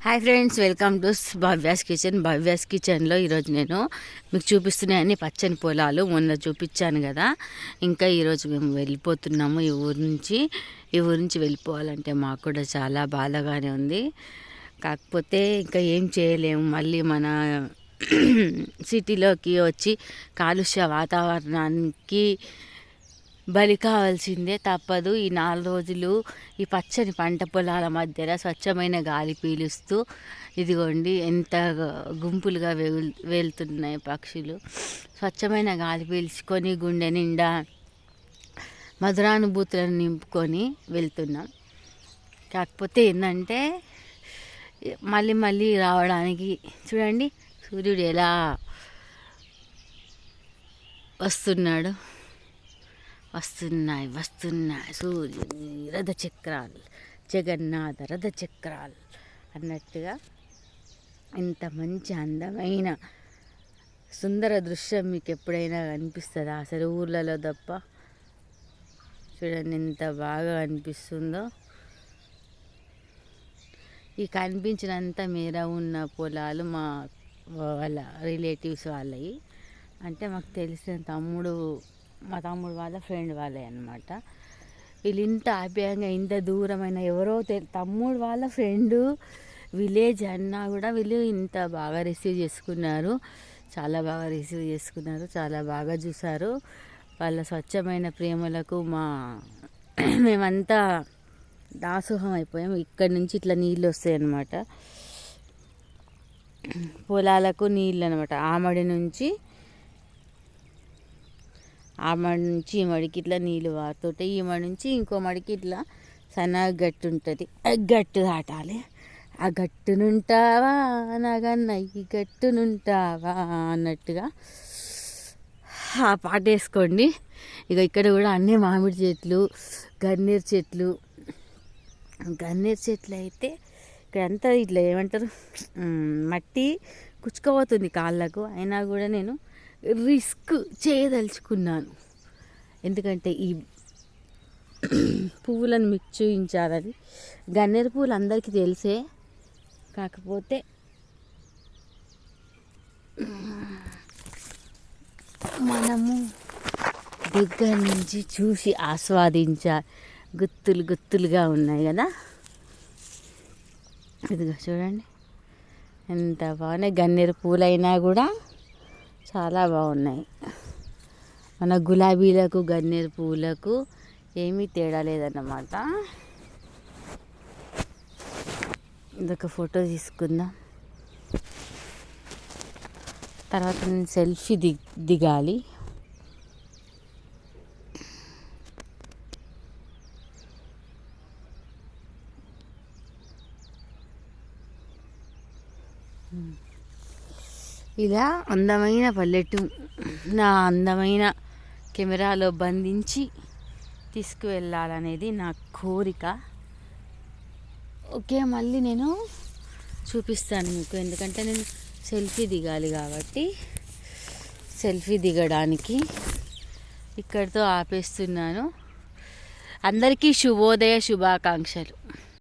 Hi friends, welcome to Bhavya's కిచెన్లో ఈరోజు నేను మీకు చూపిస్తున్నాయని పచ్చని పొలాలు మొన్న చూపించాను కదా. ఇంకా ఈరోజు మేము వెళ్ళిపోతున్నాము ఈ ఊరు నుంచి వెళ్ళిపోవాలంటే మాకు కూడా చాలా బాధగానే ఉంది. కాకపోతే ఇంకా ఏం చేయలేము, మళ్ళీ మన సిటీలోకి వచ్చి కాలుష్య వాతావరణానికి బలి కావాల్సిందే, తప్పదు. ఈ 4 రోజులు ఈ పచ్చని పంట పొలాల మధ్యలో స్వచ్ఛమైన గాలి పీలుస్తూ ఇదిగోండి ఎంత గుంపులుగా వెళ్తున్నాయి పక్షులు. స్వచ్ఛమైన గాలి పీల్చుకొని గుండె నిండా మధురానుభూతులను నింపుకొని వెళ్తున్నాం. కాకపోతే ఏంటంటే మళ్ళీ రావడానికి చూడండి సూర్యుడు ఎలా వస్తున్నాయి సూర్యుని రథచక్రాలు, జగన్నాథ రథచక్రాలు అన్నట్టుగా ఇంత మంచి అందమైన సుందర దృశ్యం మీకు ఎప్పుడైనా కనిపిస్తుందా? అసలు ఊర్లలో తప్ప. చూడండి ఎంత బాగా అనిపిస్తుందో. ఈ కనిపించినంత మేర ఉన్న పొలాలు మా వాళ్ళ రిలేటివ్స్ వాళ్ళవి, అంటే మాకు తెలిసిన మా తమ్ముడు వాళ్ళ ఫ్రెండ్ వాళ్ళే అన్నమాట. వీళ్ళు ఇంత ఆప్యాయంగా ఇంత దూరమైన ఎవరో తమ్ముడు వాళ్ళ ఫ్రెండు విలేజ్ అన్నా కూడా వీళ్ళు ఇంత బాగా రిసీవ్ చేసుకున్నారు. చాలా బాగా రిసీవ్ చేసుకున్నారు, చాలా బాగా చూసారు. వాళ్ళ స్వచ్ఛమైన ప్రేమలకు మేమంతా దాసోహం అయిపోయాం. ఇక్కడి నుంచి ఇట్లా నీళ్ళు వస్తాయి అన్నమాట, పొలాలకు నీళ్ళు అనమాట. ఆమడి నుంచి ఈ మడికి ఇట్లా నీళ్ళు వారుతుంటాయి. ఈ మడి నుంచి ఇంకో మడికి ఇట్లా సన్నగా గట్టు ఉంటుంది, గట్టు దాటాలి. ఆ గట్టునుంటావా నాగన్న, ఈ గట్టునుంటావా అన్నట్టుగా ఆ పాట వేసుకోండి. ఇక ఇక్కడ కూడా అన్నీ మామిడి చెట్లు, గన్నేరు చెట్లు అయితే ఇక్కడంతా ఇట్లా ఏమంటారు, మట్టి కుచ్చుకోపోతుంది కాళ్ళకు. అయినా కూడా నేను రిస్క్ చేయదలుచుకున్నాను, ఎందుకంటే ఈ పువ్వులను మీకు చూపించాలని. గన్నేరు పువ్వులు అందరికీ తెలిసే, కాకపోతే మనము దగ్గర నుంచి చూసి ఆస్వాదించాలి. గుత్తులుగా ఉన్నాయి కదా. ఇదిగో చూడండి ఎంత బాగున్నాయి. గన్నేరు పూలైనా కూడా చాలా బాగున్నాయి. మన గులాబీలకు గన్నేరు పువ్వులకు ఏమీ తేడా లేదన్నమాట. ఇదొక ఫోటో తీసుకుందాం, తర్వాత నేను సెల్ఫీ దిగాలి. ఇలా అందమైన పల్లెటూరు నా అందమైన కెమెరాలో బంధించి తీసుకువెళ్ళాలనేది నా కోరిక. ఓకే, మళ్ళీ నేను చూపిస్తాను మీకు, ఎందుకంటే నేను సెల్ఫీ దిగాలి కాబట్టి. సెల్ఫీ దిగడానికి ఇక్కడితో ఆపేస్తున్నాను. అందరికీ శుభోదయ శుభాకాంక్షలు.